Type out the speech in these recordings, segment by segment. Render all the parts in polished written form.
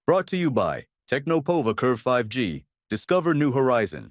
Brought to you by Technopova Curve 5G. Discover new horizon.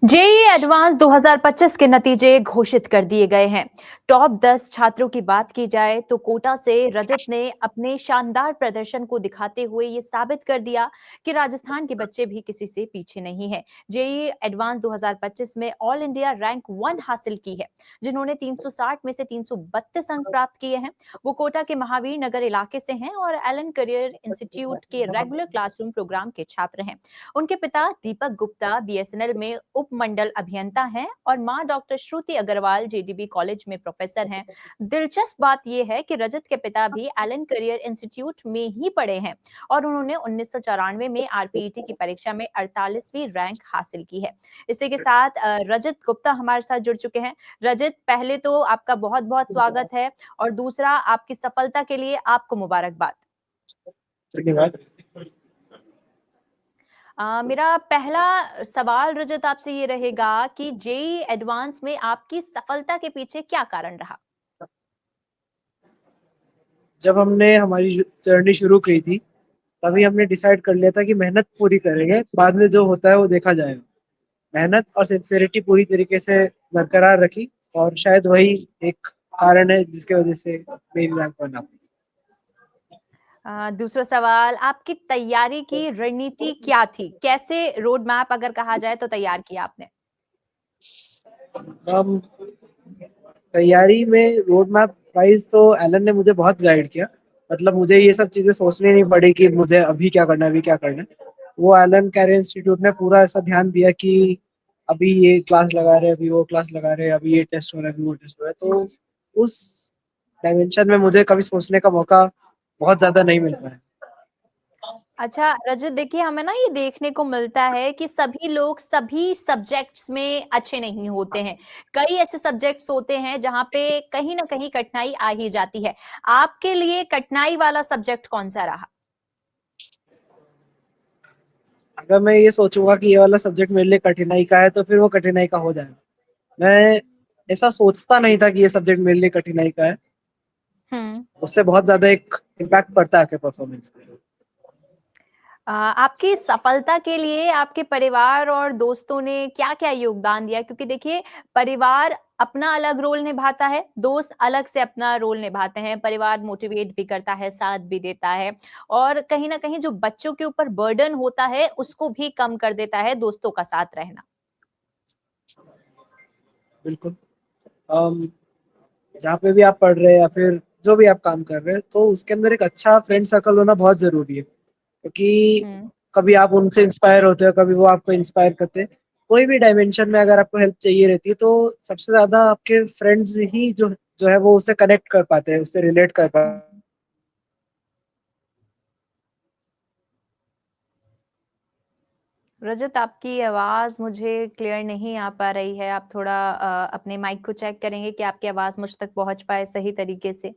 JEE advance 2025 के नतीजे घोषित कर दिए गए हैं। टॉप 10 छात्रों की बात की जाए तो कोटा से रजत ने अपने शानदार प्रदर्शन को दिखाते हुए ये साबित कर दिया कि राजस्थान के बच्चे भी किसी से पीछे नहीं हैं। जेईई एडवांस 2025 में ऑल इंडिया रैंक 1 हासिल की है, जिन्होंने 360 में से 332 अंक प्राप्त किए हैं। वो कोटा के महावीर नगर इलाके से हैं और एलन करियर इंस्टीट्यूट के रेगुलर क्लासरूम प्रोग्राम के छात्र हैं। उनके पिता दीपक गुप्ता बीएसएनएल में उप मंडल अभियंता हैं और मां डॉक्टर श्रुति अग्रवाल जेडीबी कॉलेज में प्रोफेसर हैं। दिलचस्प बात यह है कि रजत के पिता भी एलन करियर इंस्टीट्यूट में ही पढ़े हैं और उन्होंने 1994 में आरपीईटी की परीक्षा में 48वीं रैंक हासिल की है। इसी के साथ रजत गुप्ता हमारे साथ जुड़ चुके हैं। रजत, पहले तो आपका बहुत बहुत स्वागत है और दूसरा, आपकी सफलता के लिए आपको मुबारकबाद। धन्यवाद। मेरा पहला सवाल रजत आपसे ये रहेगा कि जेईई एडवांस में आपकी सफलता के पीछे क्या कारण रहा? जब हमने हमारी जर्नी शुरू की थी, तभी हमने डिसाइड कर लिया था कि मेहनत पूरी करेंगे, बाद में जो होता है वो देखा जाएगा। मेहनत और सिंसियरिटी पूरी तरीके से बरकरार रखी और शायद वही एक कारण है जिसकी वजह से मेरी रैंक बना। दूसरा सवाल, आपकी तैयारी की रणनीति क्या थी? कैसे रोड मैप अगर कहा जाए तो तैयार किया आपने? हम तैयारी में रोड मैप वाइज तो एलन ने मुझे बहुत गाइड किया। मतलब मुझे ये सब चीजें सोचनी नहीं पड़ी कि मुझे अभी क्या करना है, अभी क्या करना है। वो एलन कैरियर इंस्टीट्यूट ने पूरा ऐसा ध्यान दिया कि अभी ये क्लास लगा रहे हैं, अभी वो क्लास लगा रहे हैं, अभी ये टेस्ट हो रहा है, अभी वो टेस्ट हो रहा है। तो उस डायमेंशन में मुझे कभी सोचने का मौका बहुत ज्यादा नहीं मिल पाया। अच्छा रजत, देखिए हमें ना ये देखने को मिलता है कि सभी लोग सभी सब्जेक्ट्स में अच्छे नहीं होते हैं। कई ऐसे सब्जेक्ट्स होते हैं जहां पे कहीं ना कहीं कठिनाई आ ही जाती है। आपके लिए कठिनाई वाला सब्जेक्ट कौन सा रहा? अगर मैं ये सोचूंगा कि ये वाला सब्जेक्ट मेरे लिए कठिनाई का है तो फिर वो कठिनाई का हो जाएगा। मैं ऐसा सोचता नहीं था कि ये सब्जेक्ट मेरे लिए कठिनाई का है। हम्म। उससे बहुत ज्यादा एक इम्पैक्ट पड़ता है आपके परफॉर्मेंस पे। आपकी सफलता के लिए आपके परिवार और दोस्तों ने क्या-क्या योगदान दिया? क्योंकि देखिए, परिवार अपना अलग रोल निभाता है, दोस्त अलग से अपना रोल निभाते हैं। परिवार मोटिवेट भी करता है, साथ भी देता है और कहीं न कहीं जो बच्चों के ऊपर बर्डन होता है, उसको भी कम कर देता है दोस्तों का साथ रहना। बिल्कुल। अम, जहाँ पे भी आप पढ़ रहे हैं या फिर जो भी आप काम कर रहे हैं, तो उसके अंदर एक अच्छा फ्रेंड सर्कल होना बहुत ज़रूरी है। क्योंकि हुँ। कभी आप उनसे इंस्पायर होते हो, कभी वो आपको इंस्पायर करते हैं। कोई भी डायमेंशन में अगर आपको हेल्प चाहिए रहती है, तो सबसे ज़्यादा आपके फ्रेंड्स ही जो जो है वो उससे कनेक्ट कर पाते हैं, उससे रिलेट कर हुँ। पाते हैं। रजत, आपकी आवाज़ मुझे क्लियर नहीं आ पा रही है। आप थोड़ा अपने माइक को चेक करेंगे कि आपकी आवाज़ मुझ तक पहुँच पाए सही तरीके से?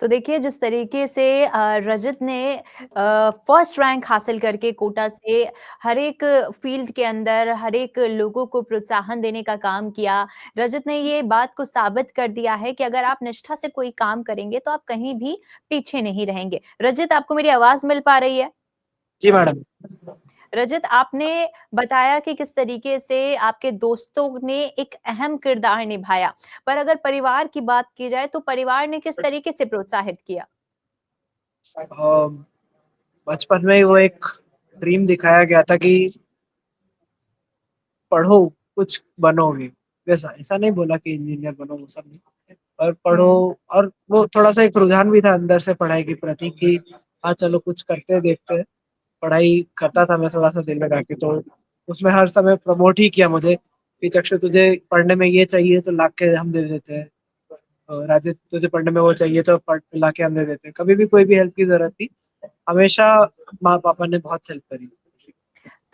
तो देखिए, जिस तरीके से रजत ने फर्स्ट रैंक हासिल करके कोटा से हर एक फील्ड के अंदर हर एक लोगों को प्रोत्साहन देने का काम किया। रजत ने ये बात को साबित कर दिया है कि अगर आप निष्ठा से कोई काम करेंगे तो आप कहीं भी पीछे नहीं रहेंगे। रजत, आपको मेरी आवाज़ मिल पा रही है? जी मैडम। रजत, आपने बताया कि किस तरीके से आपके दोस्तों ने एक अहम किरदार निभाया, पर अगर परिवार की बात की जाए तो परिवार ने किस तरीके से प्रोत्साहित किया? बचपन में ही वो एक ड्रीम दिखाया गया था कि पढ़ो, कुछ बनोगे। वैसा ऐसा नहीं बोला कि इंजीनियर बनो, वो सब नहीं। पर पढ़ो। हुँ। और वो थोड़ा-सा एक रुझान भी था अंदर से पढ़ाई के प्रति कि हाँ, चलो कुछ करते हैं, देखते हैं। पढ़ाई करता था मैं थोड़ा-सा दिल लगा के, तो उसमें हर समय प्रमोट ही किया मुझे कि चक्षु तुझे पढ़ने में ये चाहिए तो ला के हम दे देते हैं। राजू तुझे पढ़ने में वो चाहिए तो पढ़ ला के हम दे देते हैं। कभी भी कोई भी हेल्प की ज़रूरत थी, हमेशा माँ-पापा ने बहुत हेल्प करी।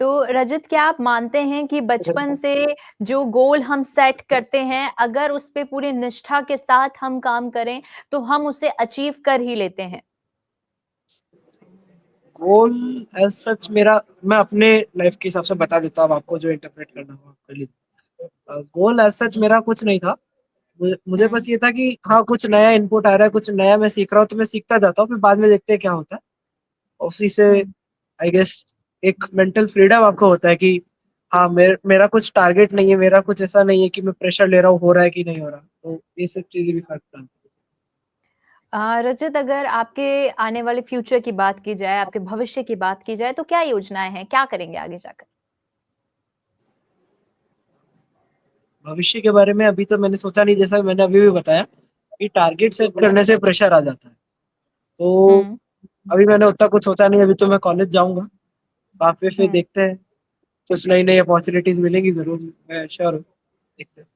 तो रजत, क्या आप मानते हैं कि बचपन से जो गोल हम सेट करते हैं, अगर उस पे पूरी निष्ठा के साथ हम काम करें, तो हम उसे अचीव कर ही लेते हैं? गोल एज़ सच मेरा मैं अपने लाइफ़ के हिसाब से बता देता हूँ अब आपको जो इंटरप्रेट करना हो आप कर लीजिए। गोल एज़ सच मेरा कुछ नहीं था। मुझे हुँ, बस ये था कि हाँ, कुछ नया इनपुट आ रहा है, कुछ नया मैं सीख रहा हूँ, तो मैं सीखता जाता हूँ, फिर बाद में देखते हैं क्या होता है। उसी से हुँ। आई गेस एक मेंटल फ्रीडम आपको होता है कि हाँ, मेरा कुछ टारगेट नहीं है, मेरा कुछ ऐसा नहीं है कि मैं प्रेशर ले रहा हूँ, हो रहा है कि नहीं हो रहा। तो ये सब चीज़ें भी फ़र्क डालती हैं। रजत, अगर आपके आने वाले फ्यूचर की बात की जाए, आपके भविष्य की बात की जाए, तो क्या योजनाएँ हैं? क्या करेंगे आगे जाकर? भविष्य के बारे में अभी तो मैंने सोचा नहीं, जैसा मैंने अभी भी बताया कि टारगेट सेट करने से प्रेशर आ जाता है। तो हुँ। अभी मैंने उतना कुछ सोचा नहीं, अभी तो मैं कॉलेज जाऊँगा, वहाँ पे फिर हुँ। देखते हैं, कुछ नई-नई अपॉर्च्युनिटीज़ मिलेंगी ज़रूर, मैं श्योर हूँ। देखते हैं।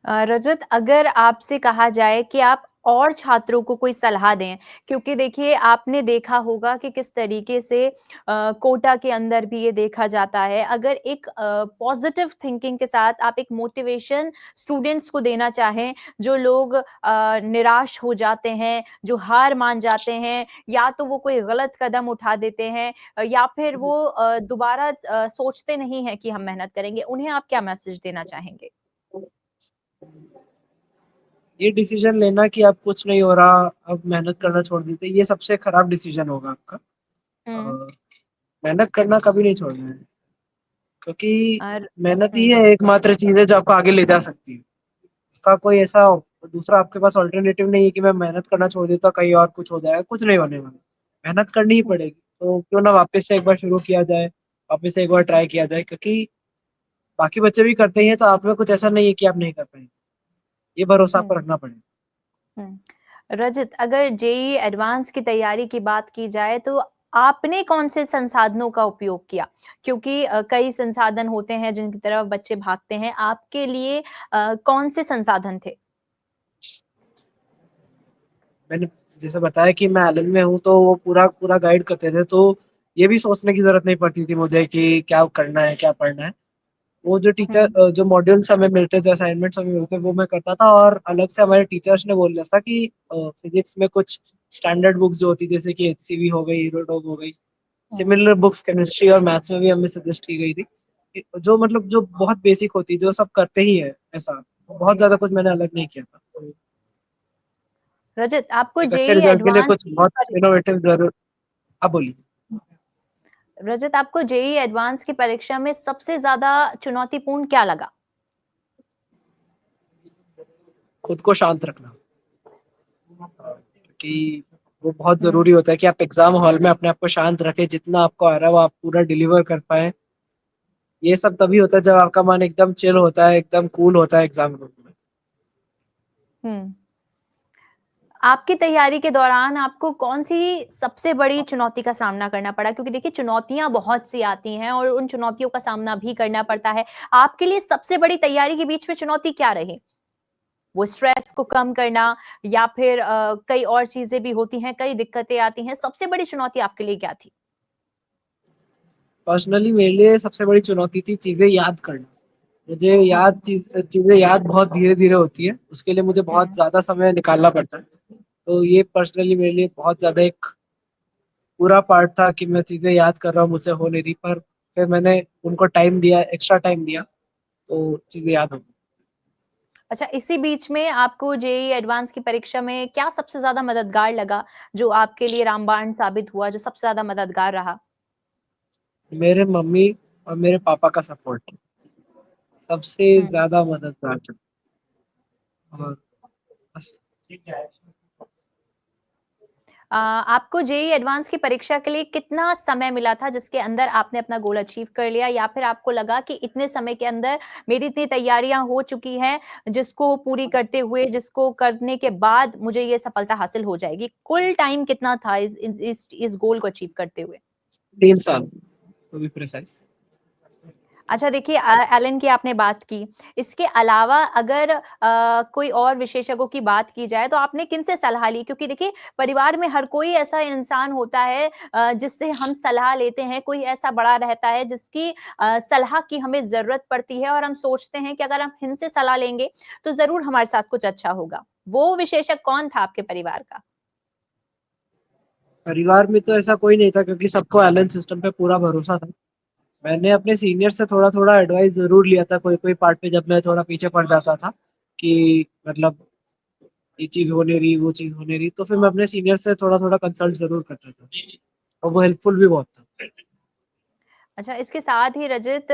रजत, अगर आपसे कहा जाए कि आप और छात्रों को कोई सलाह दें, क्योंकि देखिए आपने देखा होगा कि किस तरीके से कोटा के अंदर भी ये देखा जाता है। अगर एक पॉजिटिव थिंकिंग के साथ आप एक मोटिवेशन स्टूडेंट्स को देना चाहें, जो लोग निराश हो जाते हैं, जो हार मान जाते हैं, या तो वो कोई गलत कदम उठा देते हैं, या फिर वो दोबारा सोचते नहीं हैं कि हम मेहनत करेंगे, उन्हें आप क्या मैसेज देना चाहेंगे? ये डिसीज़न लेना कि अब कुछ नहीं हो रहा, अब मेहनत करना छोड़ देते, ये सबसे खराब डिसीज़न होगा आपका। हुँ। मेहनत करना कभी नहीं छोड़ना है, क्योंकि और मेहनत ही हुँ, है एकमात्र चीज़ है जो आपको आगे ले जा सकती है। उसका कोई ऐसा दूसरा आपके पास अल्टरनेटिव नहीं है कि मैं मेहनत करना छोड़ देता हूँ, कहीं और कुछ हो जाएगा, कुछ नहीं होने वाला। मेहनत करनी ही हुँ, पड़ेगी, तो क्यों ना वापस से एक बार शुरू किया जाए, वापस से एक बार ट्राई किया जाए, क्योंकि बाकी बच्चे भी करते ही हैं, तो आप में कुछ ऐसा नहीं है कि आप नहीं कर पाएँगे। ये भरोसा हुँ, आपको रखना पड़ेगा। हुँ। रजत, अगर जेईई एडवांस की तैयारी की बात की जाए, तो आपने कौन-से संसाधनों का उपयोग किया? क्योंकि कई संसाधन होते हैं जिनकी तरफ बच्चे भागते हैं, आपके लिए कौन से संसाधन थे? मैंने जैसे बताया कि मैं एलन में हूँ, तो वो पूरा गाइड करते थे, तो ये भी सोचने की ज़रूरत नहीं पड़ती थी मुझे कि क्या करना है, क्या पढ़ना है। वो जो हुँ, जो मॉड्यूल्स हमें मिलते थे, असाइनमेंट्स हमें मिलते वो मैं करता था, और अलग से हमारे टीचर्स ने बोल दिया था कि फिज़िक्स में कुछ स्टैंडर्ड बुक्स जो होती है, जैसे कि एचसीवी हो गई, हीरोडोम हो गई, हुँ, सिमिलर बुक्स केमिस्ट्री और मैथ्स में भी हमें सजेस्ट की गई थी। कि जो मतलब जो बहुत बेसिक होती है, जो सब करते ही हैं ऐसा। बहुत ज़्यादा कुछ मैंने अलग नहीं किया था। तो रजत, आपको एक अच्छे जेईई रिज़ल्ट के लिए एडवांस कुछ की बहुत इनोवेटिव ज़रूर। आप बोलिए। रजत, आपको जेईई एडवांस की परीक्षा में सबसे ज़्यादा चुनौतीपूर्ण क्या लगा? खुद को शांत रखना। क्योंकि वो बहुत हुँ। ज़रूरी होता है कि आप एग्ज़ाम हॉल में अपने आप को शांत रखें, जितना आपको आ रहा है वो आप पूरा डिलीवर कर पाएँ। ये सब तभी होता है जब आपका मन एकदम चिल होता है, एकदम कूल होता है एग्ज़ाम रूम में। हुँ। आपकी तैयारी के दौरान आपको कौन-सी सबसे बड़ी चुनौती का सामना करना पड़ा? क्योंकि देखिए चुनौतियाँ बहुत सी आती हैं और उन चुनौतियों का सामना भी करना पड़ता है। आपके लिए सबसे बड़ी तैयारी के बीच में चुनौती क्या रही? वो स्ट्रेस को कम करना, या फिर कई और चीज़ें भी होती हैं, कई दिक्कतें आती हैं। सबसे बड़ी चुनौती आपके लिए क्या थी? पर्सनली मेरे लिए सबसे बड़ी चुनौती थी चीज़ें याद करना। मुझे हुँ, चीज़ें याद बहुत धीरे-धीरे होती है, उसके लिए मुझे बहुत हुँ। ज़्यादा समय निकालना पड़ता है। तो ये पर्सनली मेरे लिए बहुत ज़्यादा एक पूरा पार्ट था कि मैं चीज़ें याद कर रहा हूँ, मुझसे हो नहीं रही, पर फिर मैंने उनको टाइम दिया, एक्स्ट्रा टाइम दिया, तो चीज़ें याद हो गई। अच्छा, इसी बीच में आपको जेईई एडवांस की परीक्षा में क्या सबसे ज़्यादा मददगार लगा, जो आपके लिए रामबाण साबित हुआ, जो सबसे ज़्यादा मददगार रहा? मेरे मम्मी और मेरे पापा का सपोर्ट सबसे हुँ। ज़्यादा मददगार था। और बस। आपको जेईई एडवांस की परीक्षा के लिए कितना समय मिला था जिसके अंदर आपने अपना गोल अचीव कर लिया, या फिर आपको लगा कि इतने समय के अंदर मेरी इतनी तैयारियां हो चुकी हैं जिसको पूरी करते हुए, जिसको करने के बाद मुझे ये सफलता हासिल हो जाएगी? कुल टाइम कितना था इस गोल को अचीव करते हुए? 3 साल टू बी प्रिसाइज़। अच्छा, देखिए एलन की आपने बात की। इसके अलावा अगर कोई और विशेषज्ञों की बात की जाए तो आपने किनसे सलाह ली? क्योंकि देखिए परिवार में हर कोई ऐसा इंसान होता है जिससे हम सलाह लेते हैं, कोई ऐसा बड़ा रहता है जिसकी सलाह की हमें ज़रूरत पड़ती है और हम सोचते हैं कि अगर हम इनसे सलाह लेंगे तो ज़रूर हमारे साथ कुछ अच्छा होगा। वो विशेषज्ञ कौन था आपके परिवार का? परिवार में तो ऐसा कोई नहीं था क्योंकि सबको एलन सिस्टम पे पूरा भरोसा था। मैंने अपने सीनियर से थोड़ा-थोड़ा एडवाइस ज़रूर लिया था कोई-कोई पार्ट पे जब मैं थोड़ा पीछे पड़ जाता था कि मतलब ये चीज़ हो नहीं रही, वो चीज़ हो नहीं रही, तो फिर मैं अपने सीनियर से थोड़ा-थोड़ा कंसल्ट ज़रूर करता था और वो हेल्पफुल भी बहुत था। अच्छा, इसके साथ ही रजत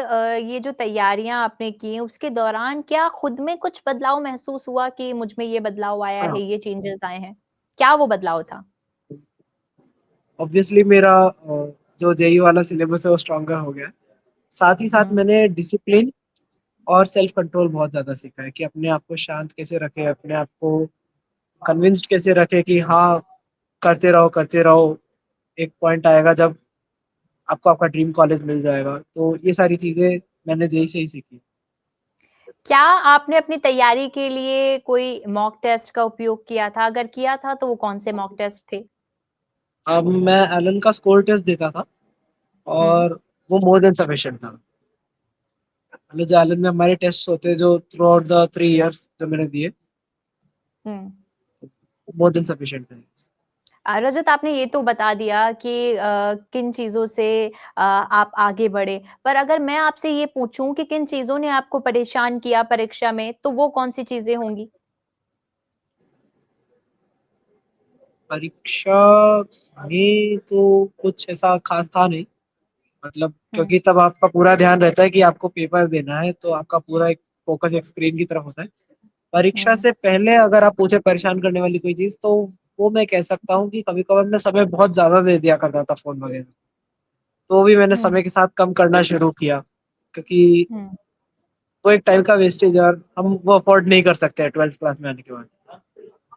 ये जो तैयारियाँ आपने की, उसके दौरान क्या खुद में कुछ बदलाव महसूस हुआ कि मुझ में ये बदलाव आया हाँ, है, ये चेंजेज़ आए हैं? क्या वो बदलाव था? ऑब्वियसली मेरा जो जेईई वाला सिलेबस है वो स्ट्रॉन्गर हो गया है। साथ ही साथ हुँ, मैंने डिसिप्लिन और सेल्फ कंट्रोल बहुत ज़्यादा सीखा है कि अपने आप को शांत कैसे रखें, अपने आप को कन्विंस्ड कैसे रखें कि हाँ, करते रहो। एक पॉइंट आएगा जब आपको आपका ड्रीम कॉलेज मिल जाएगा। तो ये सारी चीज़ें मैंने जेईई से ही सीखी। क्या आपने अपनी तैयारी के लिए कोई मॉक टेस्ट का उपयोग किया था? अगर किया था, तो वो कौन-से मॉक टेस्ट थे? अब मैं एलन का स्कोर टेस्ट देता था हुँ, और वो मोर देन सफिशिएंट था। मतलब जो एलन में हमारे टेस्ट्स होते हैं जो थ्रू आउट द 3 इयर्स जो मैंने दिए, हुँ। मोर देन सफिशिएंट थे। रजत आपने ये तो बता दिया कि किन चीज़ों से आप आगे बढ़े। पर अगर मैं आपसे ये पूछूँ कि किन चीज़ों ने आपको परेशान किया परीक्षा में, तो वो कौन-सी चीज़ें होंगी? परीक्षा में तो कुछ ऐसा ख़ास था नहीं, मतलब हुँ, क्योंकि तब आपका पूरा ध्यान रहता है कि आपको पेपर देना है, तो आपका पूरा एक फ़ोकस एक स्क्रीन की तरफ होता है। परीक्षा हुँ, से पहले अगर आप पूछे परेशान करने वाली कोई चीज़, तो वो मैं कह सकता हूँ कि कभी-कभार मैं समय बहुत ज़्यादा दे दिया करता था फ़ोन वगैरह। तो भी मैंने हुँ, समय के साथ कम करना शुरू किया, क्योंकि हुँ, वो एक टाइम का वेस्टेज है और हम वो अफ़ोर्ड नहीं कर सकते 12th क्लास में आने के बाद।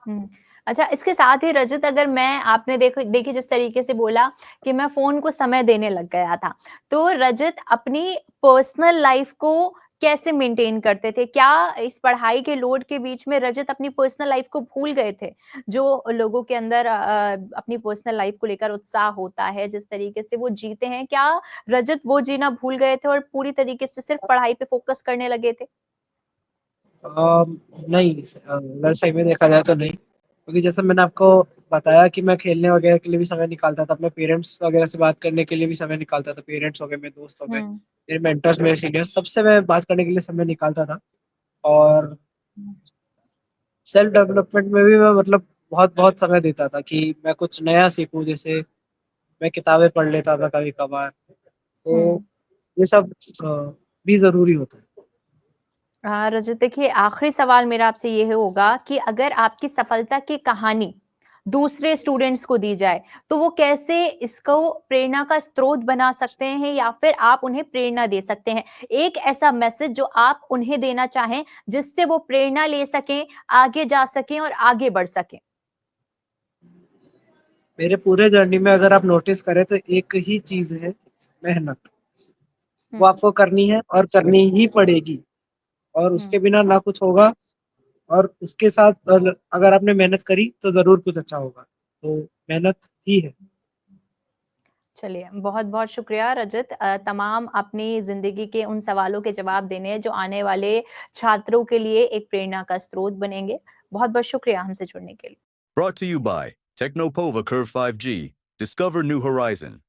हुँ। अच्छा, इसके साथ ही रजत अगर मैं आपने देखिए जिस तरीके से बोला कि मैं फ़ोन को समय देने लग गया था। तो रजत अपनी पर्सनल लाइफ़ को कैसे मेंटेन करते थे? क्या इस पढ़ाई के लोड के बीच में रजत अपनी पर्सनल लाइफ़ को भूल गए थे? जो लोगों के अंदर अपनी पर्सनल लाइफ़ को लेकर उत्साह होता है, जिस तरीके से वो जीते हैं, क्या रजत वो जीना भूल गए थे और पूरी तरीके से सिर्फ़ पढ़ाई पे फ़ोकस करने लगे थे? नहीं अगर सही में देखा जाए तो नहीं, क्योंकि जैसे मैंने आपको बताया कि मैं खेलने वगैरह के लिए भी समय निकालता था, अपने पेरेंट्स वगैरह से बात करने के लिए भी समय निकालता था। पेरेंट्स हो गए, मेरे दोस्त हो गए, हुँ, मेरे मेंटर्स, मेरे सीनियर्स, सबसे मैं बात करने के लिए समय निकालता था और हुँ, सेल्फ डेवलपमेंट में भी मैं मतलब बहुत-बहुत समय देता था कि मैं कुछ नया सीखूँ, जैसे मैं किताबें पढ़ लेता था कभी-कभार, तो हुँ। ये सब भी ज़रूरी होता है। रजत देखिए आखिरी सवाल मेरा आपसे ये होगा कि अगर आपकी सफलता की कहानी दूसरे स्टूडेंट्स को दी जाए तो वो कैसे इसको प्रेरणा का स्रोत बना सकते हैं या फिर आप उन्हें प्रेरणा दे सकते हैं एक ऐसा मैसेज जो आप उन्हें देना चाहें जिससे वो प्रेरणा ले सकें आगे जा सकें और आगे बढ़ सकें। मेरे पूरे जर्नी में अगर आप नोटिस करें तो एक ही चीज़ है, मेहनत। वो हम्म आपको करनी है और करनी ही पड़ेगी और उसके हम्म बिना ना कुछ होगा और उसके साथ अगर आपने मेहनत करी तो ज़रूर कुछ अच्छा होगा। तो मेहनत ही है। चलिए बहुत बहुत शुक्रिया रजत तमाम अपनी जिंदगी के उन सवालों के जवाब देने जो आने वाले छात्रों के लिए एक प्रेरणा का स्रोत बनेंगे। बहुत बहुत शुक्रिया हमसे जुड़ने के लिए। Brought to you by Technopova Curve 5G. Discover new horizon.